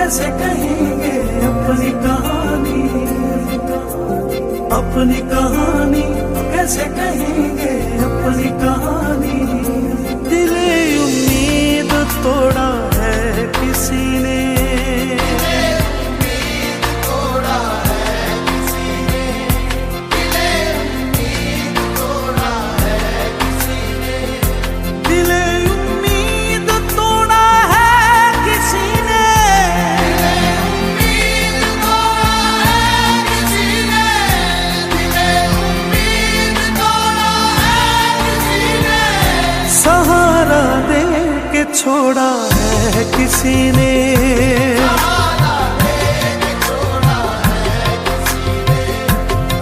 कैसे कहेंगे अपनी कहानी, अपनी कहानी कैसे कहेंगे अपनी कहानी। दिले उम्मीद तोड़ा है किसी ने, सहारा दे के छोड़ा है किसी ने, सहारा दे के छोड़ा है किसी ने,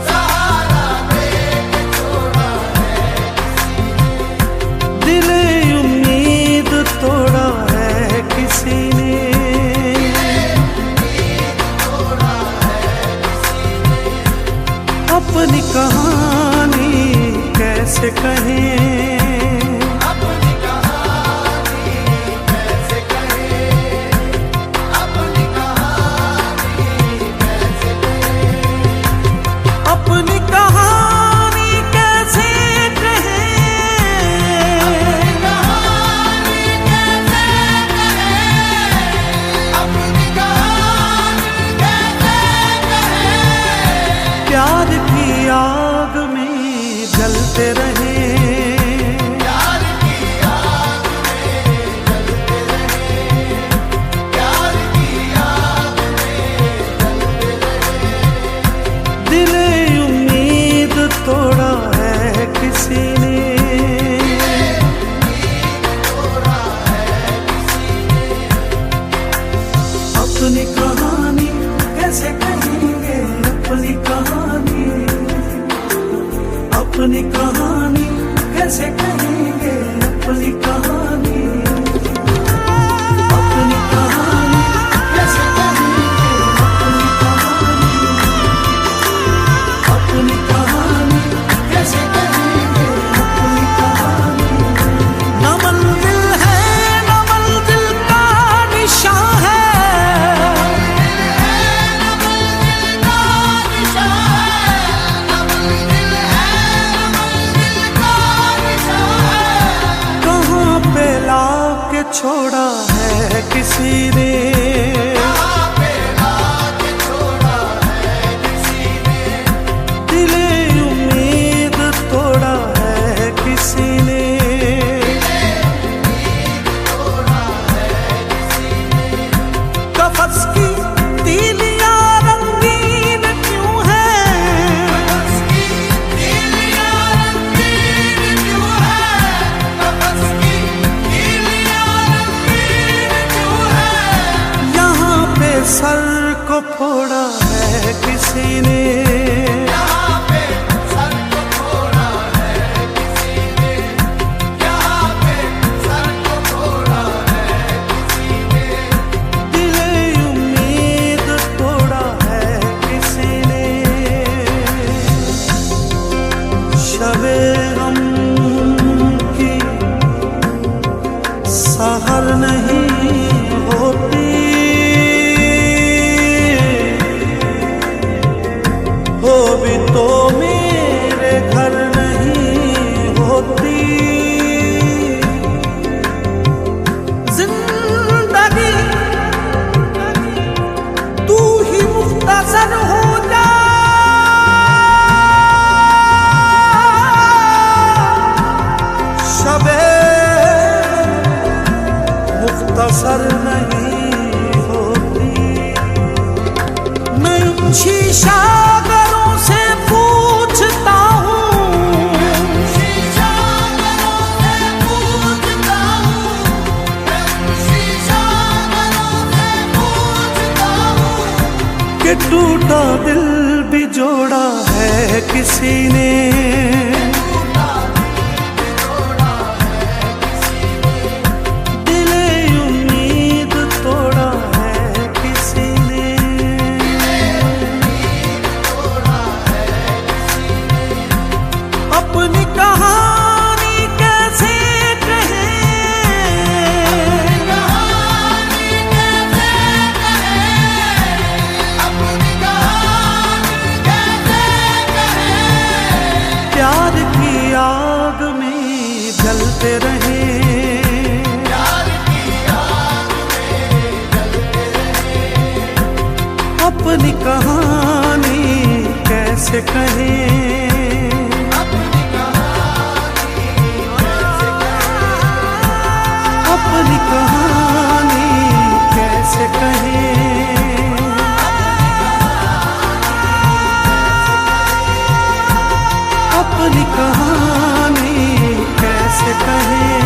सहारा दे के छोड़ा है किसी ने। दिले उम्मीद तोड़ा है किसी ने, तोड़ा है किसी ने। अपनी कहानी कैसे कहें, प्यार की आग में जलते रहे, प्यार की आग में जलते रहे, प्यार की आग में जलते रहे। दिले उम्मीद तोड़ा है किसी ने, तोड़ा है किसी ने। अपनी कहानी कैसे कहेंगे अपनी कहानी, अपनी कहानी कैसे कहेंगे अपनी कहानी, अपनी कहानी कैसे कहेंगे अपनी कहानी, अपनी कहानी कैसे कहेंगे अपनी कहानी। न मंजिल है न मंजिल का निशान है, छोड़ा है किसी ने, कहाँ पे लाके छोड़ा है किसी ने। दिले उम्मीद तोड़ा है किसी ने, तोड़ा है किसी ने। कफस की तीलियां रंगीन क्यों है, कफस की तीलियां रंगीन क्यों है, कफस की सर को फोड़ा है किसी ने, यहाँ पे सर को फोड़ा है किसी ने, यहाँ पे सर को फोड़ा है किसी ने। दिले उम्मीद तोड़ा है किसी ने। शबे गम की सहर नहीं होती, वो भी तो मेरे घर नहीं होती। जिंदगी तू ही मुख्तसर हो जा, शबे मुख्तसर नहीं होती। मैं शीशा से पूछता हूँ, शीशा घरों से पूछता हूँ, शीशा घरों से पूछता हूँ कि टूटा दिल भी जोड़ा है किसी ने, टूटा दिल जोड़ा है किसी ने। दिले उम्मीद तोड़ा है किसी ने। अपनी कहानी कैसे कहें, कहानी कैसे कहें, कैसे कहें, अपनी कहानी कैसे कहें, अपनी कहानी कैसे कहें,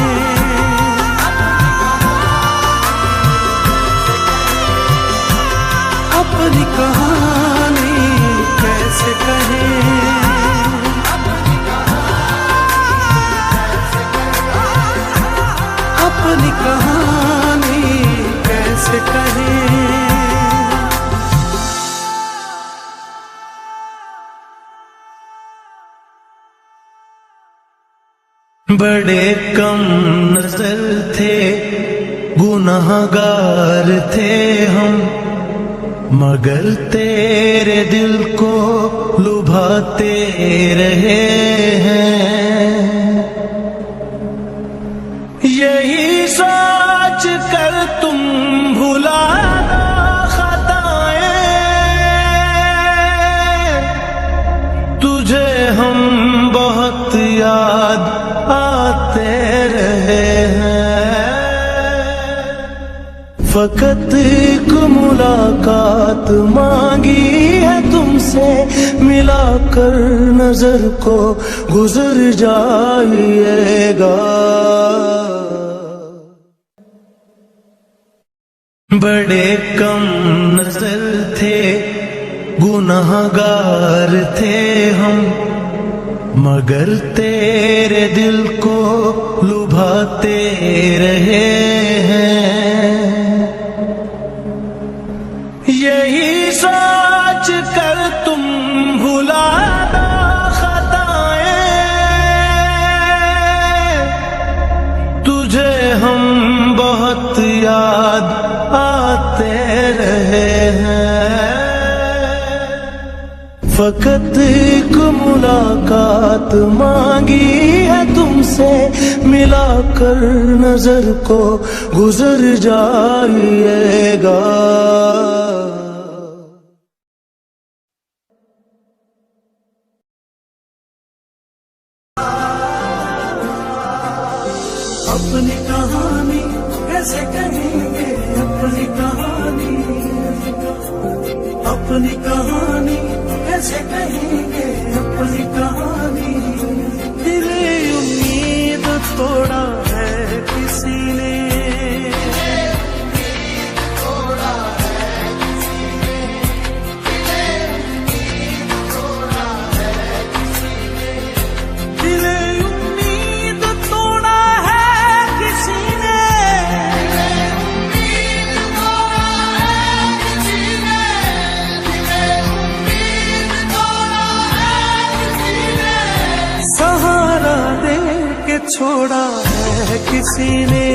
अपनी कहानी कैसे कहें, अपनी कहानी कैसे कहें, अपनी कहानी कैसे कहें। बड़े कम नजर थे, गुनाहगार थे हम, मगर तेरे दिल को लुभाते रहे हैं। यही सोच कर तुम भुला दो खताएं, तुझे हम बहुत याद आते रहे हैं। फकत एक मुलाकात मांगी है तुमसे, मिलाकर नजर को गुजर जाइएगा। बड़े कम नजर थे, गुनाहगार थे हम, मगर तेरे दिल को लुभाते रहे हैं। यही सोच कर तुम भुला दो खताएं, तुझे हम बहुत याद आते रहे हैं। फकत एक मुलाकात मांगी है तुमसे, मिलाकर नजर को गुजर जाइएगा। अपनी कहानी कैसे कहेंगे, अपनी कहानी, अपनी कहानी कैसे कहेंगे, अपनी कहानी। दिले उम्मीद तोड़ा है किसी ने, तोड़ा है किसी ने, तोड़ा है किसी ने, दिले उम्मीद तोड़ा है किसी ने, तोड़ा है किसी ने, उम्मीद तोड़ा है किसी ने, सहारा दे के छोड़ा है किसी ने,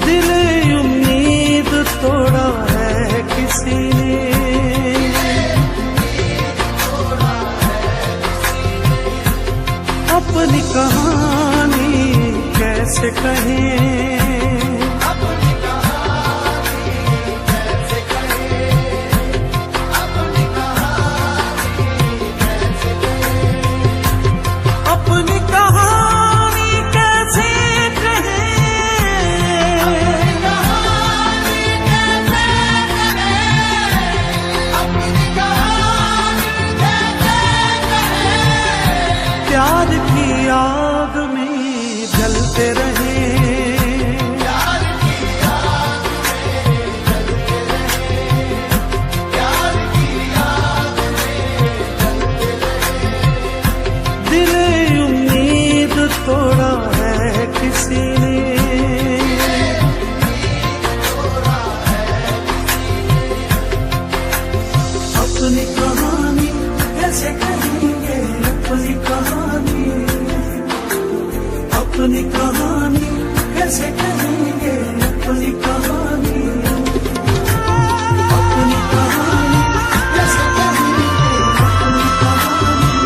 दिले उम्मीद तोड़ा है किसी ने। अपनी कहानी कैसे कहें, अपनी कहानी कैसे कहें, अपनी कहानी कैसे कहें, अपनी कहानी कैसे कहें, अपनी कहानी कैसे कहें, प्यार की आग में जलते रहे, प्यार की आग में जलते रहे, प्यार की आग में जलते रहे, दिले उम्मीद तोड़ा है किसी ने, अपनी कहानी कैसे कहेंगे, अपनी कहानी, अपनी कहानी कैसे कहेंगे, अपनी कहानी, अपनी कहानी कैसे कहेंगे, अपनी कहानी,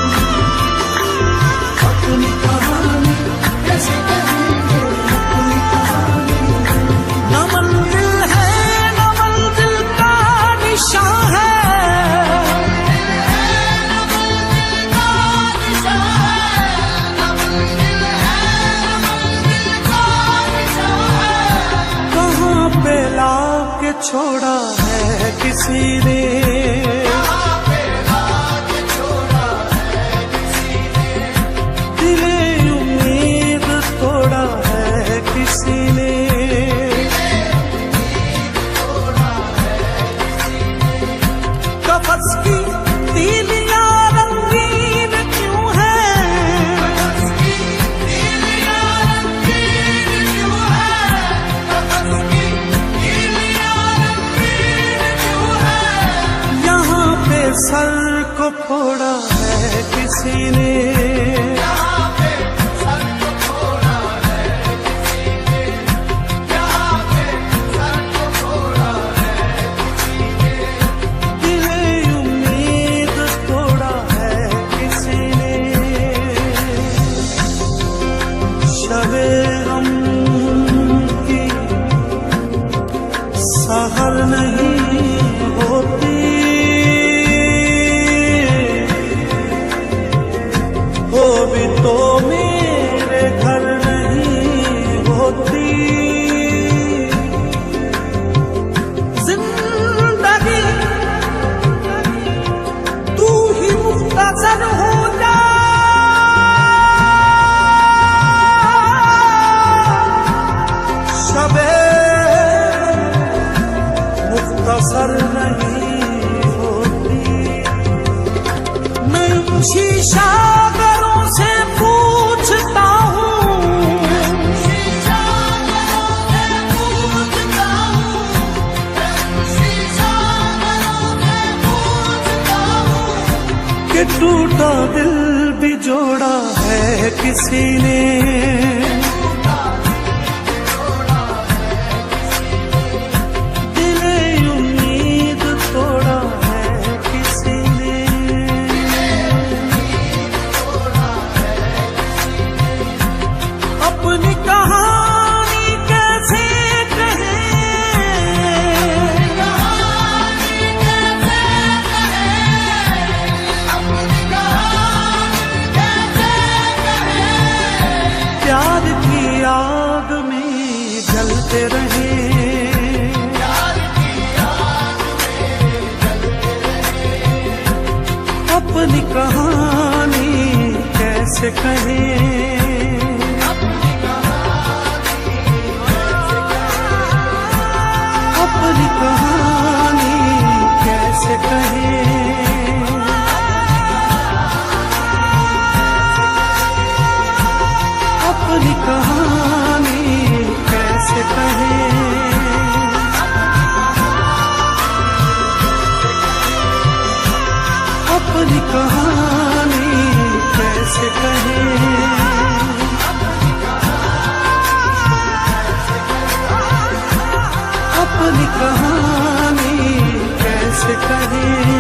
अपनी कहानी कैसे कहेंगे, छोड़ा है किसी ने, यहाँ पे राज छोड़ा है किसी ने, दिले उम्मीद तोड़ा है किसी ने, छोड़ा है किसी ने। कफस की तीलियां रंगीन क्यों है, उसकी तीलियां रंगीन क्यों है, उसकी तीलियां रंगीन क्यों है। यहाँ पे सर को फोड़ा है किसी ने, यहाँ पे सर को फोड़ा है किसी ने, यहाँ पे सर को फोड़ा है किसी ने। दिले उम्मीद तोड़ा है किसी ने। शबे गम की सहर नहीं होती, हो भी तो मेरे घर नहीं होती। जिंदगी तू ही मुख्तसर हो जा, शबे मुख्तसर नहीं होती। मैं शीशा घरों से पूछता हूँ, शीशा घरों से पूछता हूँ, शीशा घरों से पूछता हूँ। कि टूटा दिल भी जोड़ा है किसी ने, दिले उम्मीद तोड़ा है किसी ने। अपनी कहानी कैसे कहें, कहानी कैसे कहें, अपनी कहानी कैसे कहें। प्यार की आग में जलते रहे, प्यार की आग में जलते रहे, अपनी कहानी कैसे कहें, अपनी कहानी कैसे कहें। अपनी कहानी कैसे कहें। अपनी कहानी कैसे कहें, अपनी कहानी कैसे कहें। अपनी कहानी कैसे कहें।